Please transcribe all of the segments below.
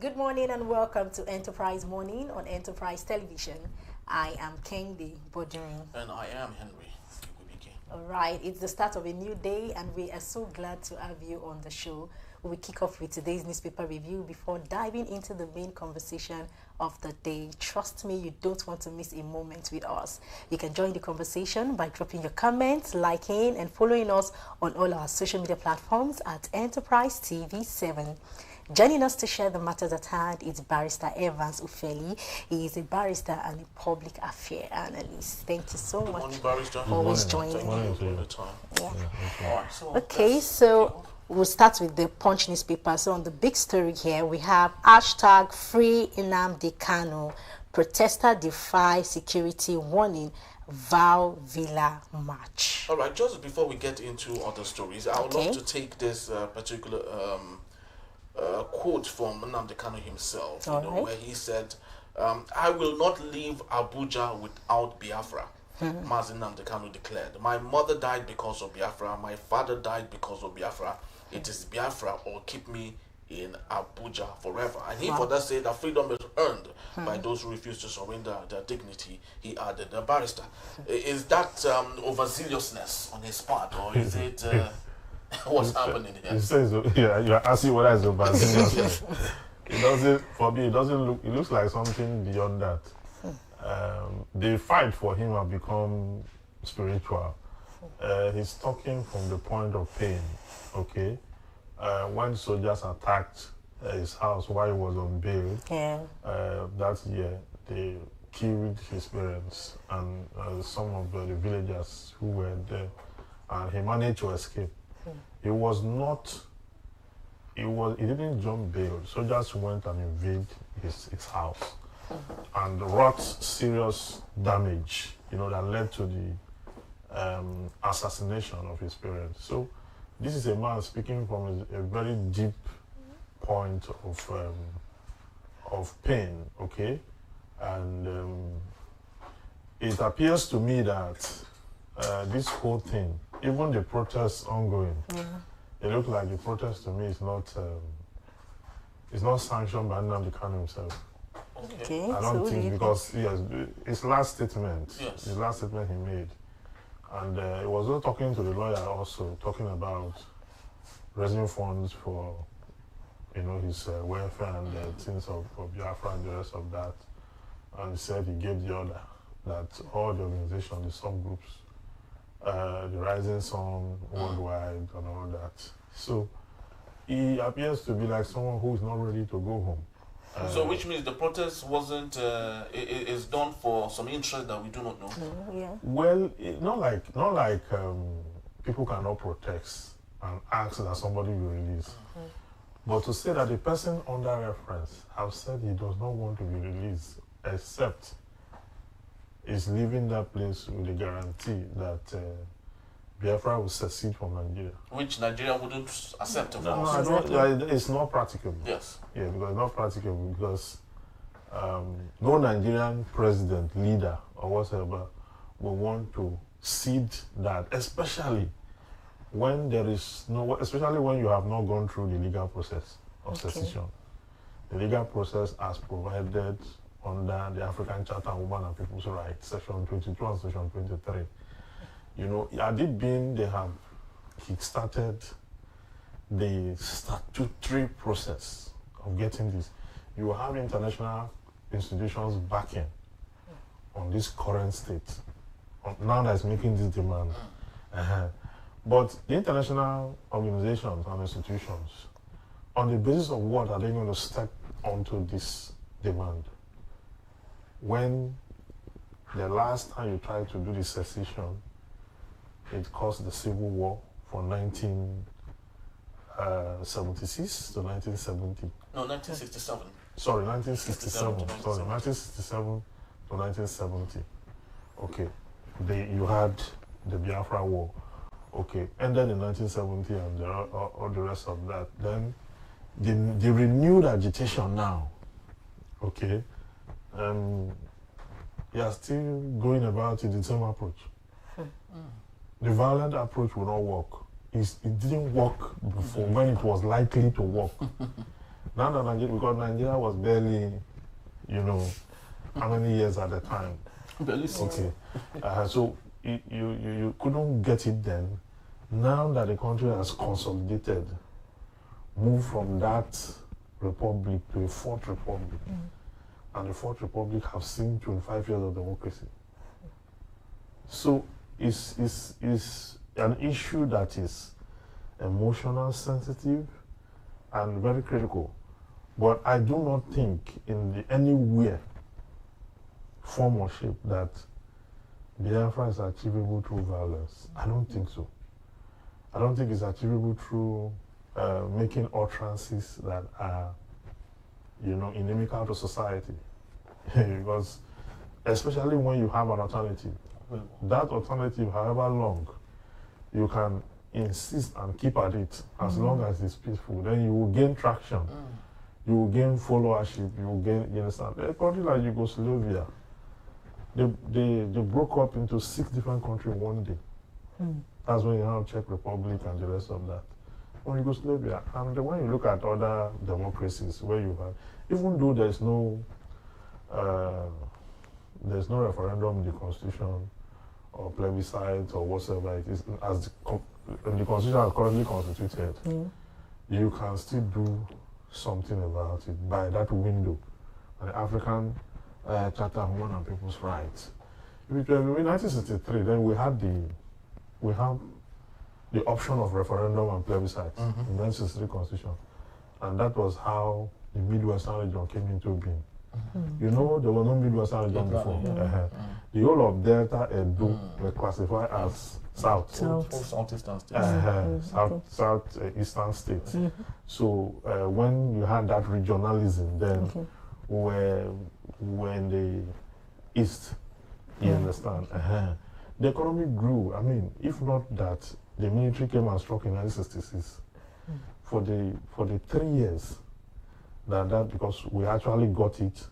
Good morning and welcome to Enterprise Morning on Enterprise Television. I am Kendi Bodrin. And I am Henry. All right, it's the start of a new day and we are so glad to have you on the show. We kick off with today's newspaper review before diving into the main conversation of the day. Trust me, you don't want to miss a moment with us. You can join the conversation by dropping your comments, liking, and following us on all our social media platforms at Enterprise TV 7. Joining us to share the matters at hand is Barrister Evans Ufeli. He is a barrister and a public affairs analyst. Thank you so much for always joining. Okay, so we'll start with the Punch newspaper. So on the big story here, we have hashtag Free Nnamdi Kanu. Protester defy security warning. Vow Villa March. All right, just before we get into other stories, I would love to take this particular quote from Nnamdi Kanu himself, where he said, I will not leave Abuja without Biafra. Mazi Nnamdi Kanu declared, my mother died because of Biafra, my father died because of Biafra. It is Biafra or keep me in Abuja forever. And he for that said that freedom is earned by those who refuse to surrender their dignity. He added, the barrister. Is that overzealousness on his part, or is it what's happening here? He says, yeah, you're asking whether it's overzealousness. It doesn't, for me, it doesn't look, it looks like something beyond that. The fight for him have become spiritual. He's talking from the point of pain, okay? When soldiers attacked his house while he was on bail, that year, they killed his parents and some of the villagers who were there, and he managed to escape. He was not, he didn't jump bail. Soldiers went and invaded his house and wrought serious damage, that led to the assassination of his parents. So this is a man speaking from a very deep point of pain, okay? And it appears to me that this whole thing, even the protests ongoing, it looks like the protest to me is not sanctioned by Nnamdi Kanu himself. Okay. I don't think, because his last statement, he made, and he was also talking to the lawyer, also talking about raising funds for, his welfare and things of Biafra and the rest of that. And he said he gave the order that all the organizations, the subgroups, the Rising Sun worldwide and all that. So he appears to be like someone who is not ready to go home. So which means the protest wasn't is done for some interest that we do not know. Well, not like people cannot protest and ask that somebody will release. But to say that the person under reference has said he does not want to be released, except is leaving that place with a guarantee that Biafra will secede from Nigeria. Which Nigeria wouldn't accept, of course. No, it's not practicable. Yes. Yeah, because it's not practicable, because no Nigerian president, leader, or whatever will want to cede that, especially when especially when you have not gone through the legal process of secession. The legal process as provided under the African Charter on Women and People's Rights, Section 22 and Section 23. Had it been they have kick-started the statutory process of getting this, you will have international institutions backing on this current state, now that it's making this demand. But the international organizations and institutions, on the basis of what are they going to step onto this demand? When the last time you tried to do the secession, it caused the civil war from 1976 to 1970. No, 1967. Sorry, 1967. 1967 to 1970. Okay. You had the Biafra War. Okay. Ended in 1970 and all the rest of that. Then the renewed agitation now. Okay. You are still going about it the same approach. The violent approach will not work. It didn't work before when it was likely to work. Now that Nigeria, because Nigeria was barely, how many years at the time? Barely 60. Okay. So you couldn't get it then. Now that the country has consolidated, moved from that republic to a fourth republic, and the fourth republic have seen 25 years of democracy. So it's an issue that is emotional, sensitive, and very critical. But I do not think in anywhere, form or shape, that Biafra is achievable through violence. I don't think so. I don't think it's achievable through making utterances that are, inimical to society. Because especially when you have an alternative, that alternative, however long, you can insist and keep at it as long as it's peaceful, then you will gain traction. You will gain followership, you will gain, you understand? A country like Yugoslavia, they broke up into 6 different countries in one day. That's when you have Czech Republic and the rest of that. When Yugoslavia, and when you look at other democracies where you have, even though there's no referendum in the constitution or plebiscite or whatsoever it is, as the constitution is currently constituted, you can still do something about it by that window. And the African Charter of Human and People's Rights. In 1963, then we have the option of referendum and plebiscite in the 1963 constitution, and that was how the Midwestern region came into being. There was no Midwestern region before. The whole of Delta Edo were classified as Southeastern states. Southeastern states. So when you had that regionalism, then we're in the East. You understand? The economy grew. I mean, if not that, the military came and struck in 1966. For the 3 years that because we actually got it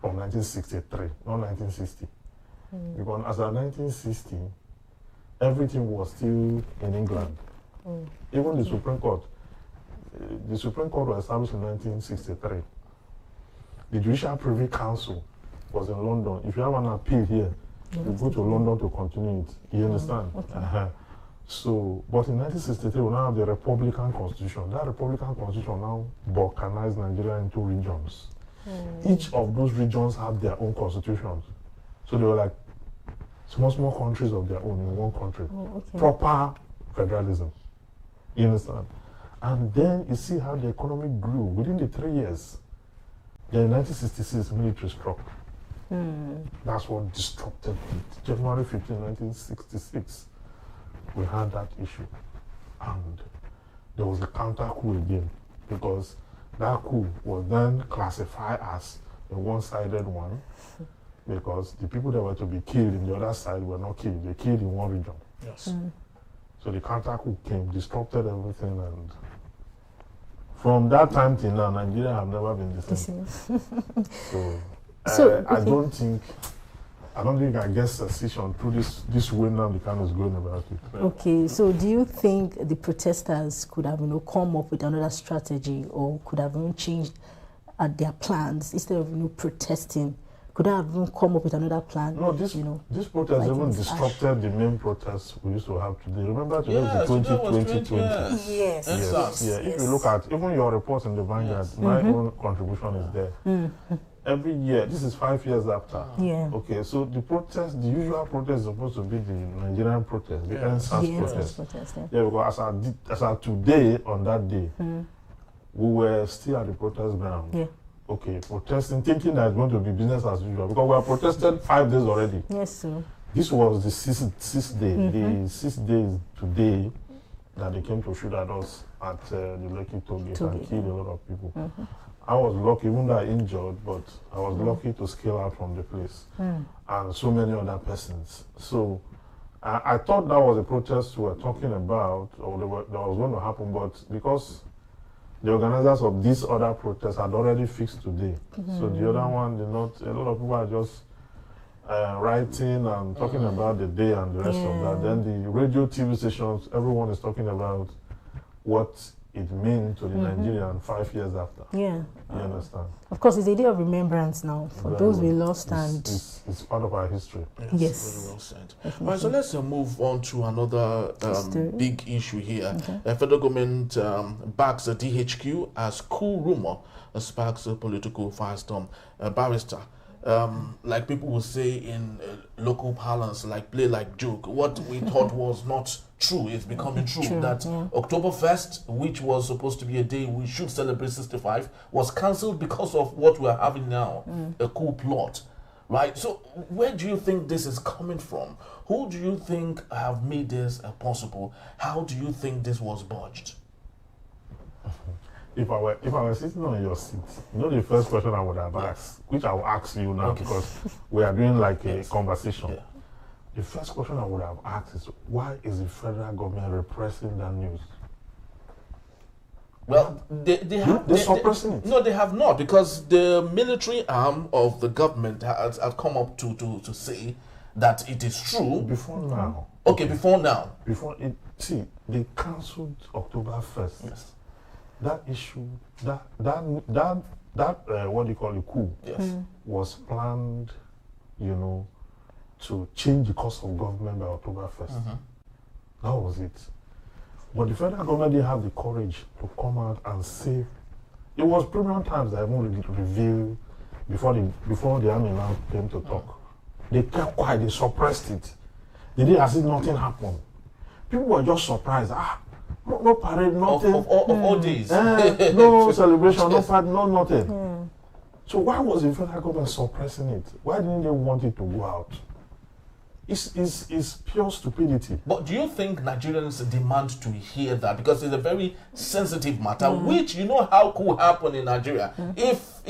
from 1963, not 1960. Because as of 1960, everything was still in England. Even the Supreme Court. The Supreme Court was established in 1963. The Judicial Privy Council was in London. If you have an appeal here, you go to London to continue it. You understand? So, but in 1963, we now have the Republican Constitution. That Republican Constitution now balkanized Nigeria into regions. Each of those regions have their own constitutions. So they were like small countries of their own in one country. Proper federalism. You understand? And then you see how the economy grew within the 3 years. Then in 1966, military struck. That's what disrupted it. January 15, 1966, we had that issue. And there was a counter coup again, because that coup was then classified as a one-sided one, because the people that were to be killed in the other side were not killed. They killed in one region. Yes. So the counter coup came, disrupted everything, and from that time till now, Nigeria have never been the same. So I don't think I guess secession through this way now the kind is going about it. Okay, so do you think the protesters could have come up with another strategy, or could have changed their plans instead of protesting? Could they have come up with another plan? No, this protest like even disrupted the main protests we used to have today. Remember today was the 2020. Yes. If you look at even your report in the Vanguard, my own contribution is there. Every year, this is 5 years after. Okay, so the usual protest is supposed to be the Nigerian protest, the NSAS protest. Because as of today, on that day, we were still at the protest ground. Okay, protesting, thinking that it's going to be business as usual, because we have protested 5 days already. Yes, sir. This was the sixth day. The 6 days today that they came to shoot at us at the Lekki Toll Gate and killed a lot of people. I was lucky, even though I injured, but I was lucky to scale out from the place. And so many other persons. So I thought that was a protest we were talking about, or that was going to happen, but because the organizers of this other protest had already fixed today. So the other one did not, a lot of people are just writing and talking about the day and the rest of that. Then the radio, TV stations, everyone is talking about what it mean to the Nigerian 5 years after. Yeah. You understand? Of course, it's a day of remembrance now for those we lost, and it's part of our history. Yes. Very well said. All right, so let's move on to another big issue here. Okay. Federal government backs the DHQ as coup rumor sparks a political firestorm. Barrister, like people will say in local parlance, like play like joke, what we thought was not true is becoming true. That October 1st, which was supposed to be a day we should celebrate 65, was cancelled because of what we're having now, a coup plot. Right? So where do you think this is coming from? Who do you think have made this possible? How do you think this was bodged? If I were sitting on your seat, you know the first question I would have asked, which I will ask you now because we are doing like a conversation. Yeah. The first question I would have asked is, why is the federal government repressing that news? Well, they're suppressing it. No, they have not, because the military arm of the government has come up to say that it is true. Before now. Okay, before now. Before it, see, they cancelled October 1st. Yes. That issue, that what do you call it, coup, was planned, you know, to change the course of government by October 1st. That was it. But the federal government didn't have the courage to come out and say. It was premium times that even revealed before the army now came to talk. They kept quiet, they suppressed it. They did as if nothing happened. People were just surprised. No parade, nothing. Of all days. No celebration, no party, no nothing. So why was the federal government suppressing it? Why didn't they want it to go out? It's pure stupidity. But do you think Nigerians demand to hear that? Because it's a very sensitive matter, which you know how could happen in Nigeria. If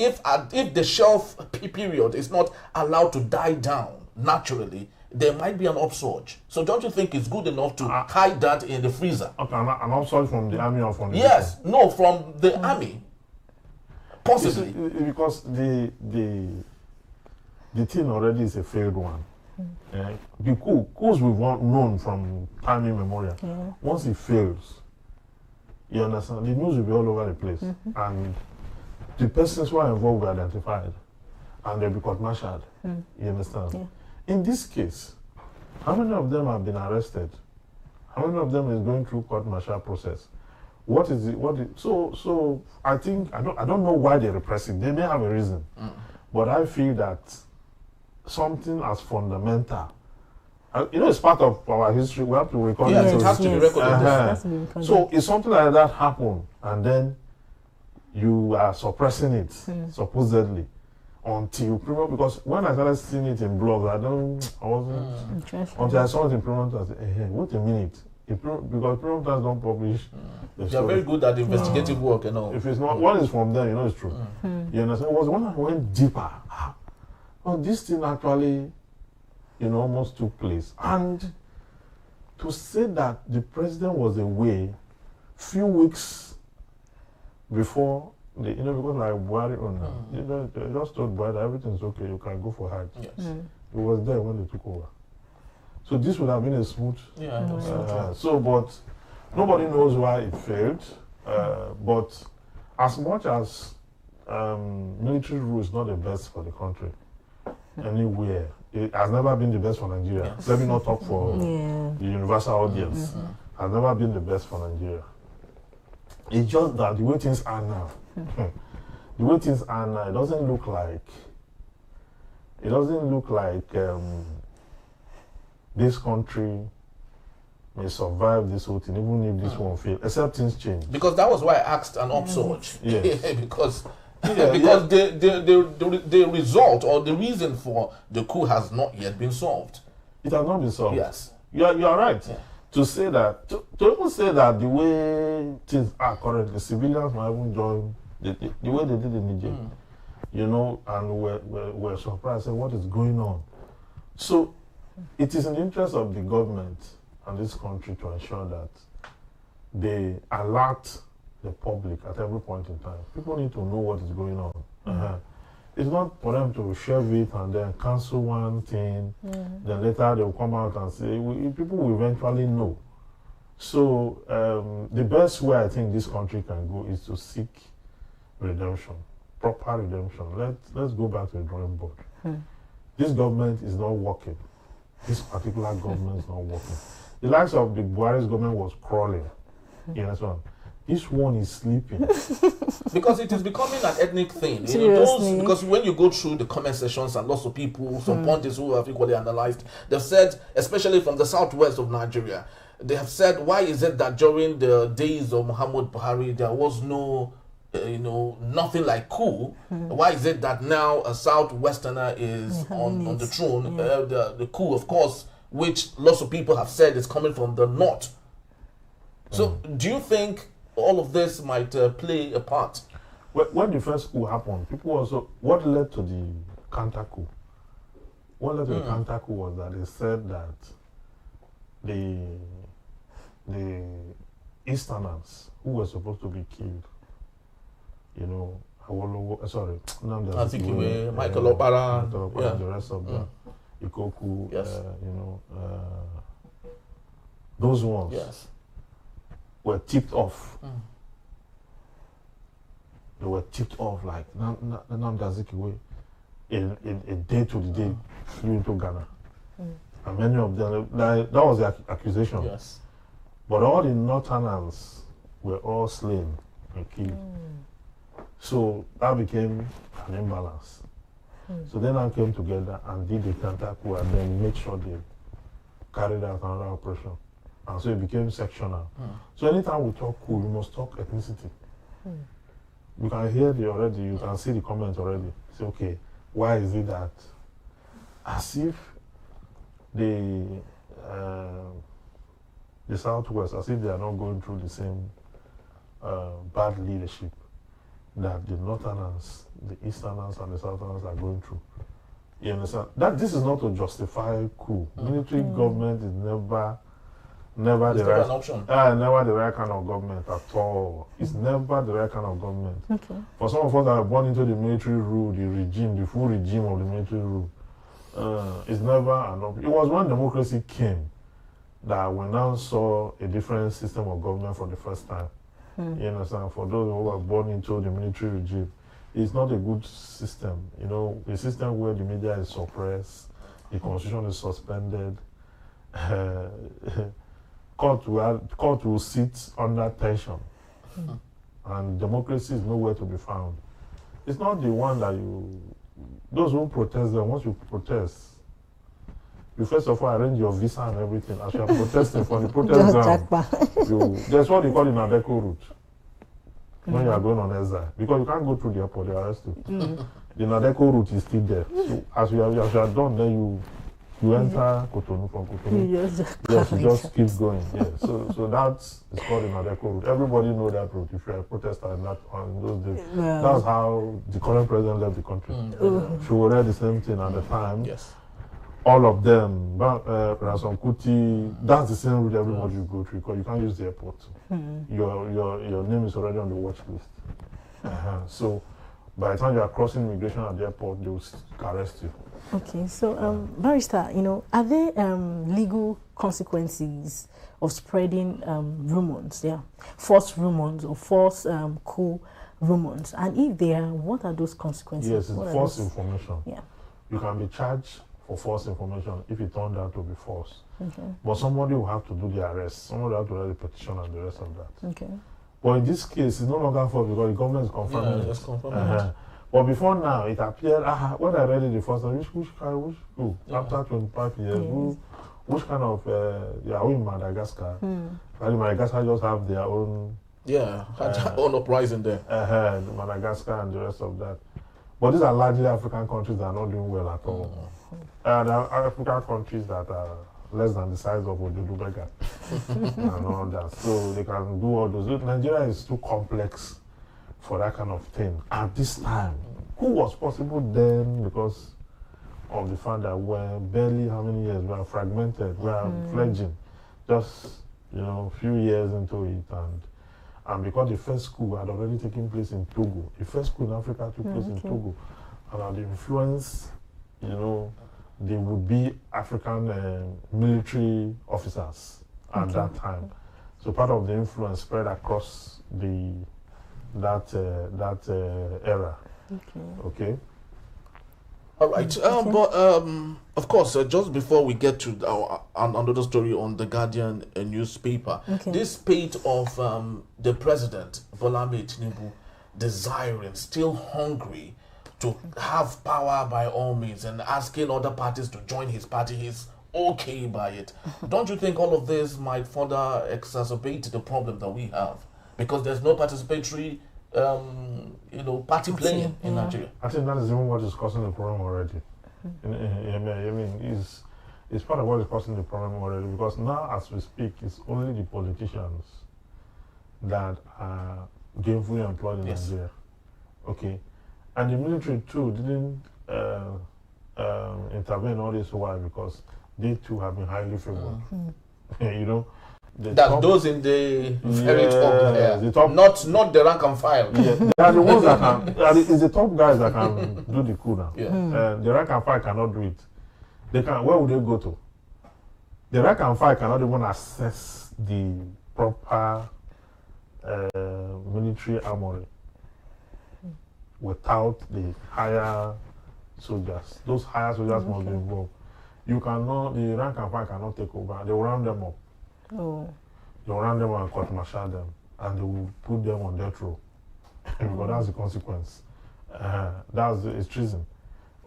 the shelf period is not allowed to die down naturally, there might be an upsurge. So don't you think it's good enough to hide that in the freezer? Okay, an upsurge from the army or from the Yes, no, from the army. Possibly. Because the thing already is a failed one. The coups we've known from time immemorial. Once it fails, you understand, the news will be all over the place. And the persons who are involved will be identified. And they'll be court-martialed. You understand? In this case, how many of them have been arrested? How many of them is going through court-martial process? What is it? So I think, I don't know why they're repressing. They may have a reason. But I feel that something as fundamental, you know, it's part of our history. We have to record it. It has to be recorded. So if something like that happened, and then you are suppressing it, supposedly, until because when I started seeing it in blogs, I wasn't until I saw it in Premium Times. I said, hey, wait a minute. Because Premium Times don't publish. They are very good at investigative work and all. If it's not, what is from there, you know it's true. You understand? It was when I went deeper. Oh, this thing actually, you know, almost took place. And to say that the president was away few weeks before, because like Buhari, you know, they just told Buhari that everything's okay, you can go for Hajj. Yes. It was there when they took over. So this would have been a smooth. But nobody knows why it failed. But as much as military rule is not the best for the country, anywhere. It has never been the best for Nigeria. Let me not talk for the universal audience. Has never been the best for Nigeria. It's just that the way things are now, it doesn't look like this country may survive this whole thing, even if this won't fail, except things change. Because that was why I asked an upsurge. Because because the result or the reason for the coup has not yet been solved. It has not been solved. Yes. You are right. To say that, to even say that the way things are currently, civilians might even join the way they did in Niger, you know, and we're surprised at what is going on. So it is in the interest of the government and this country to ensure that they alert the public at every point in time. People need to know what is going on. It's not for them to share it and then cancel one thing, then later they'll come out and say, people will eventually know. So the best way I think this country can go is to seek redemption, proper redemption. Let's go back to the drawing board. This government is not working. This particular government is not working. The likes of the Buhari's government was crawling. You understand? This one is sleeping. Because it is becoming an ethnic thing. Because when you go through the comment sections and lots of people, some pundits who have equally analyzed, they've said, especially from the southwest of Nigeria, they have said, why is it that during the days of Muhammad Buhari, there was no, nothing like coup? Why is it that now a southwesterner is on the throne? The coup, of course, which lots of people have said is coming from the north. So do you think all of this might play a part? When the first coup happened, people also, what led to the counter coup? What led to the counter coup was that they said that the Easterners who were supposed to be killed, Azikiwe, Michael Opara, the rest of them, Ikoku, those ones were tipped off. They were tipped off like Nnamdi Azikiwe a day to the day flew into Ghana. And many of them, that was the accusation. Yes. But all the Northerners were all slain and killed. So that became an imbalance. So then I came together and did the counter coup and then made sure they carried out another operation. And so it became sectional. So anytime we talk coup, we must talk ethnicity. You can hear you can see the comments already. Say, okay, why is it that as if the Southwest, as if they are not going through the same bad leadership that the Northerners, the Easterners, and the Southerners are going through. You understand? That this is not to justify coup. Military government is never the right option. Never the right kind of government at all. It's never the right kind of government. For some of us that are born into the military rule, the full regime of the military rule, it's never an option. It was when democracy came that we now saw a different system of government for the first time. You understand? For those who were born into the military regime, it's not a good system. A system where the media is suppressed, the constitution is suspended, court will sit under tension, and democracy is nowhere to be found. It's not the one that those who protest them, once you protest, you first of all arrange your visa and everything. As you are protesting for the protest ground, there's what they call the Nadeco route. When you are going on exile, because you can't go through the airport, they arrest you. The Nadeco route is still there. So as you are done, then you enter Cotonou from Cotonou. Yes, you just keep going. Yeah. So that's called the Nadeco route. Everybody knows that route. If you're a protester in those days, that's how the current president left the country. She would read the same thing at the time. Yes. All of them, Ransom Kuti, that's the same route everybody will go through because you can't use the airport. Your name is already on the watch list. So by the time you are crossing immigration at the airport, they will arrest you. Okay, so Barrister, are there legal consequences of spreading rumors, false rumors or false coup rumors? And if there are, what are those consequences? Yes, it's false information. Yeah. You can be charged for false information if it turned out to be false. But somebody will have to do the arrest. Somebody will have to write the petition and the rest of that. But in this case, it's no longer false because the government is confirming it. Confirming But before now, it appeared, when I read it the first time, which school? After 25 years, which kind of, are we in Madagascar? Madagascar just have their own... own uprising there. Madagascar and the rest of that. But these are largely African countries that are not doing well at all. There are African countries that are less than the size of Ojudu and all that. So they can do all those. Nigeria is too complex for that kind of thing at this time. Who was possible then because of the fact that we're barely how many years, we are fragmented, we are fledgling, just a few years into it, and because the first coup had already taken place in Togo, the first coup in Africa took place in Togo, and the influence, they would be African military officers at that time. So part of the influence spread across that era. Okay. All right. But of course, just before we get to another story on the Guardian newspaper, this spate of the president Bola Ahmed Tinubu desiring, still hungry to have power by all means, and asking other parties to join his party, he's okay by it. Don't you think all of this might further exacerbate the problem that we have, because there's no participatory party playing in Nigeria? I think that is even what is causing the problem already. I mean, it's part of what is causing the problem already, because now as we speak, it's only the politicians that are gainfully employed in Nigeria. Okay. And the military too didn't intervene all this while, because they too have been highly favored. Those in the very top, not the rank and file. Yeah, they are the ones that can. It's the top guys that can do the coup now. The rank and file cannot do it. They can. Where would they go to? The rank and file cannot even access the proper military armory without the higher soldiers. Those higher soldiers must be involved. You cannot. The rank and file cannot take over. They will round them up. They will round them up and court-martial them, and they will put them on death row. Because that's the consequence. It's treason.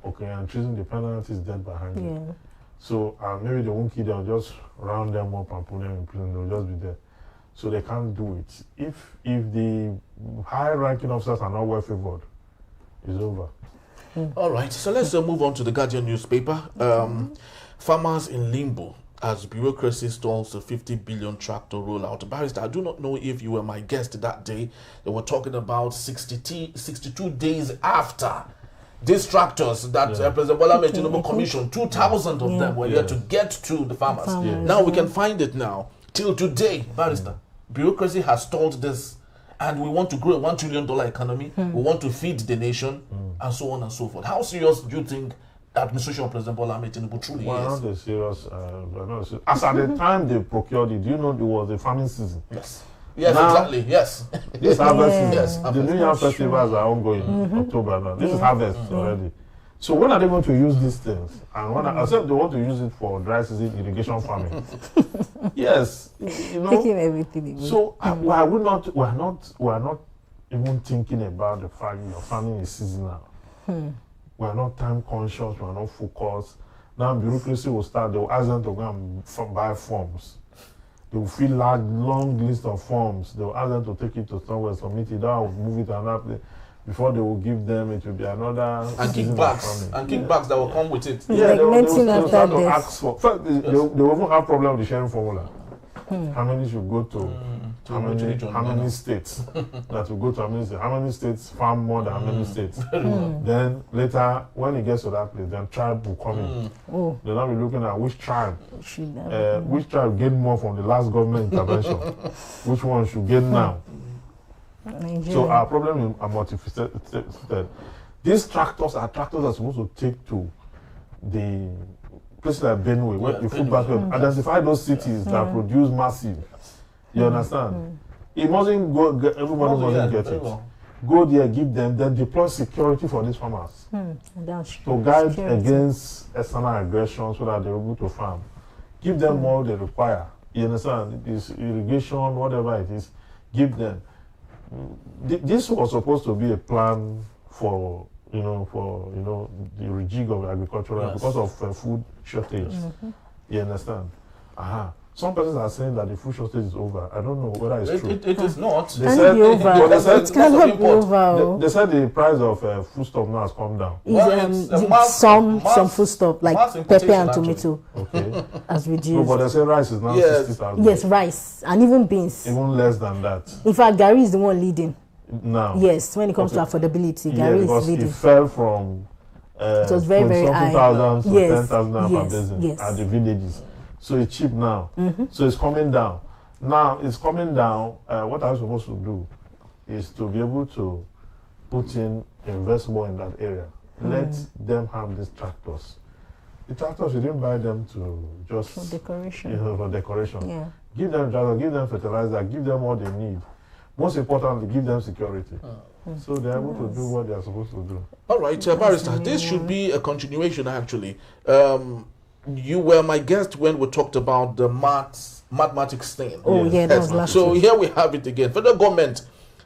Okay, and treason, the penalty is death by hanging. So maybe they won't kill them, just round them up and put them in prison. They'll just be there. So they can't do it. If the high-ranking officers are not well favored, it's over. All right, so let's move on to the Guardian newspaper. Farmers in limbo as bureaucracy stalls a 50 billion tractor rollout. Barrister, I do not know if you were my guest that day. They were talking about 62 days after these tractors that President Bola Ahmed Tinubu commissioned, 2,000 of them were here to get to the farmers. Now we can find it now. Till today, Barrister, bureaucracy has stalled this, and we want to grow a $1 trillion economy. We want to feed the nation, and so on and so forth. How serious do you think the administration of President Bola Ahmed Tinubu truly is? Not serious. As at the time they procured it, do you know it was a farming season? Yes, now, exactly. Yes. This harvest season, the New Year festivals are ongoing October now. This is harvest already. So when are they going to use these things? And when I said they want to use it for dry season irrigation farming. Yes, taking everything away. So we're not even thinking about the fact that farming is seasonal. We're not time conscious. We're not focused. Now bureaucracy will start. They will ask them to go and buy forms. They will fill out long list of forms. They will ask them to take it to somewhere, submit it out, move it another place. Before they will give them, it will be another. And kickbacks that will come with it. Yeah, they will start to ask for. First, they will even have problem with the sharing formula. How many should go to? How many states that will go to how many states farm more than how many states? Then later, when it gets to that place, then tribe will come in. They'll now be looking at which tribe gained more from the last government intervention. Which one should gain now? So our problem is multifaceted. These tractors are supposed to take to the places like Benue, where the food basket, identify those cities that produce massive. You understand? It mustn't go. Everybody mustn't get it. Go there, give them, then deploy security for these farmers to guide against external aggression, so that they're able to farm. Give them all they require. You understand? This irrigation, whatever it is, give them. This was supposed to be a plan for the rejig of agriculture because of food shortage. You understand? Some persons are saying that the food shortage is over. I don't know whether it's true. It is not. They said it cannot be over. They said the price of foodstuff now has come down. Some foodstuff like pepper and tomato. Okay. Has reduced. No, but they say rice is now 60,000. Yes, rice and even beans. Even less than that. In fact, Gary is the one leading. Now. Yes, when it comes to affordability, Gary is leading. It fell from it was very, very high. 20,000 to 10,000 per dozen at the villages. So it's cheap now. So it's coming down. Now it's coming down. What I'm supposed to do is to be able to put in, invest more in that area. Let them have these tractors. The tractors, you didn't buy them to just for decoration. For decoration. Give them drugs, give them fertilizer, give them what they need. Most importantly, give them security. So they're able to do what they're supposed to do. All right, Barrister, this should be a continuation, actually. You were my guest when we talked about the mathematics thing. Oh, yeah, that was last So week. here we have it again. Federal government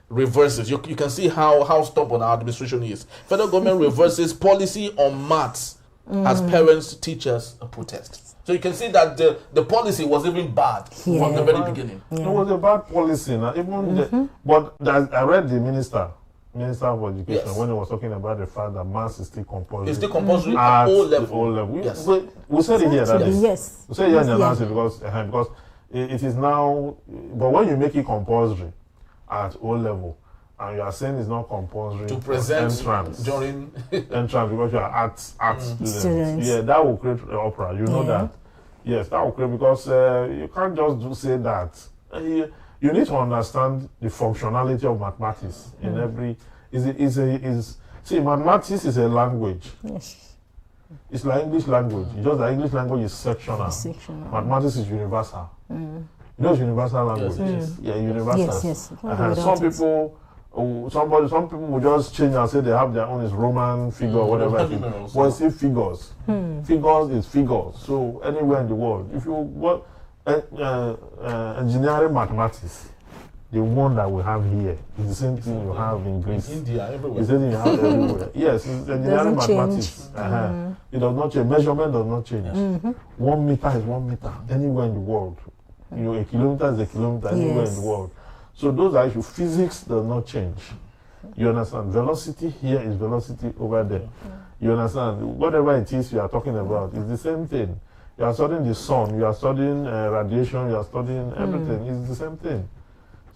reverses. You can see how stubborn our administration is. Federal government reverses policy on maths as parents, teachers protest. So you can see that the policy was even bad from the very beginning. It was a bad policy. Now, but I read the Minister of Education when he was talking about the fact that maths is still compulsory. It's still compulsory at all level. Yes. We said it here that day. Yes. We said it here in the announcement because it is now. But when you make it compulsory at O level, and you are saying it's not compulsory to present entrance during entrance because you are art students. Yeah, that will create opera. You know that. Yes, that will create because you can't just say that. You need to understand the functionality of mathematics in every. See, mathematics is a language. Yes. It's like English language. It's just that English language is sectional. Mathematics is universal. You know, it's universal language. Yes. Yeah, universal. Yes. Some people will just change and say they have their own is Roman figure or whatever. But it's still figures. Figures is figures. So anywhere in the world, if you want engineering mathematics, the one that we have here is the same thing you have in Greece. In India, everywhere. It's the same thing you have everywhere. Yes, it's engineering mathematics. It does not change. Measurement does not change. 1 meter is 1 meter anywhere in the world. You know, a kilometer is a kilometer anywhere in the world. So those are issues. Physics does not change. You understand? Velocity here is velocity over there. You understand? Whatever it is you are talking about, it's the same thing. You are studying the sun, you are studying radiation, you are studying everything. It's the same thing.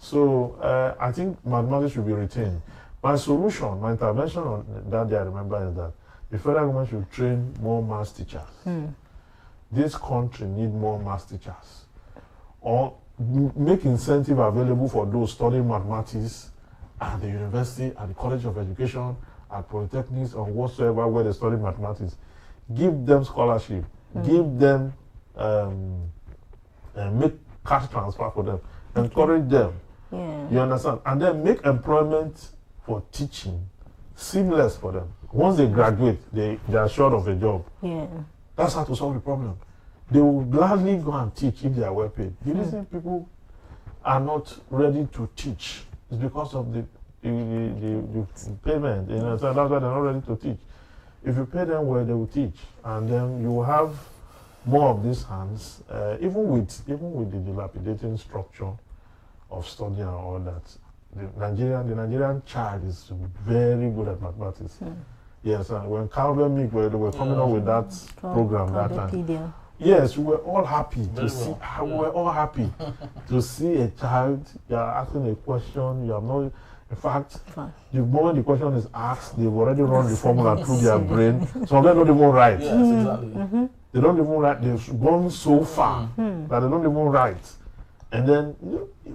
So I think mathematics should be retained. My solution, my intervention on that day, I remember, is that the federal government should train more maths teachers. This country needs more maths teachers. Or make incentive available for those studying mathematics at the university, at the College of Education, at polytechnics, or whatsoever where they study mathematics. Give them scholarship. Give them, make cash transfer for them. Encourage them. You understand? And then make employment for teaching seamless for them. Once they graduate, they are short of a job. That's how to solve the problem. They will gladly go and teach if they are well paid. The reason people are not ready to teach is because of the payment. You know, so that's why they're not ready to teach. If you pay them well, they will teach, and then you will have more of these hands. Even with the dilapidating structure of studying and all that, the Nigerian child is very good at mathematics. Yes, when Cadrell they were coming up with that program that time. Yes, we were all happy to see. We were all happy to see a child. You are asking a question. You have no. In fact, the moment the question is asked, they've already run the formula through their brain. Some of them don't even write. Yes, exactly. They don't even write. They've gone so far that they don't even write. And then,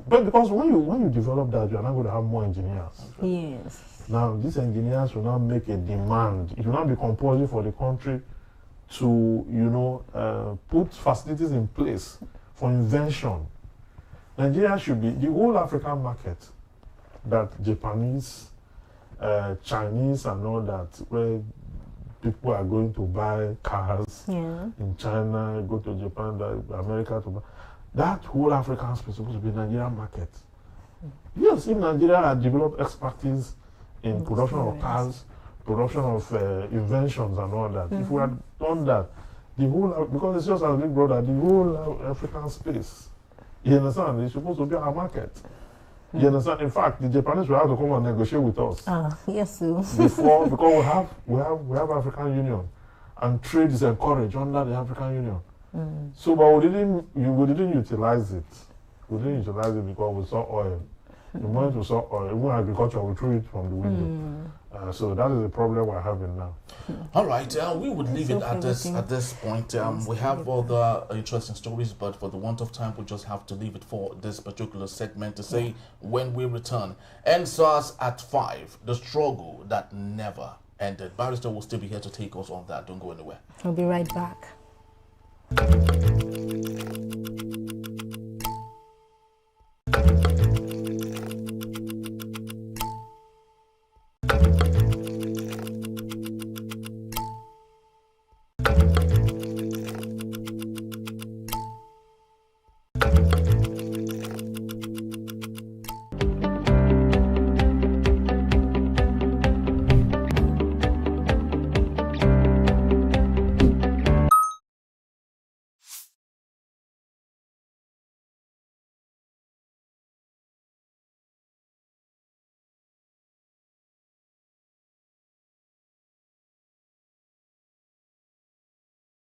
but because when you develop that, you are not going to have more engineers. Yes. Now, these engineers will now make a demand. It will not be compulsory for the country to, put facilities in place for invention. Nigeria should be the whole African market that Japanese, Chinese and all that, where people are going to buy cars in China, go to Japan, America to buy. That whole African space is supposed to be Nigerian market. Yes, if Nigeria had developed expertise in production of cars, production of inventions and all that, if we had done that, the whole, because it's just as big brother, the whole African space, you understand, it's supposed to be our market. You understand? In fact, the Japanese will have to come and negotiate with us. Yes, sir. Before, because we have African Union, and trade is encouraged under the African Union. So, but we didn't utilize it. We didn't utilize it because we saw oil. The moment we saw oil, even agriculture, we threw it from the window. So that is the problem we're having now. All right, we would leave it at this point. We have other interesting stories, but for the want of time, we just have to leave it for this particular segment to say when we return. NSAS at 5, the struggle that never ended. Barrister will still be here to take us on that. Don't go anywhere. I'll be right back.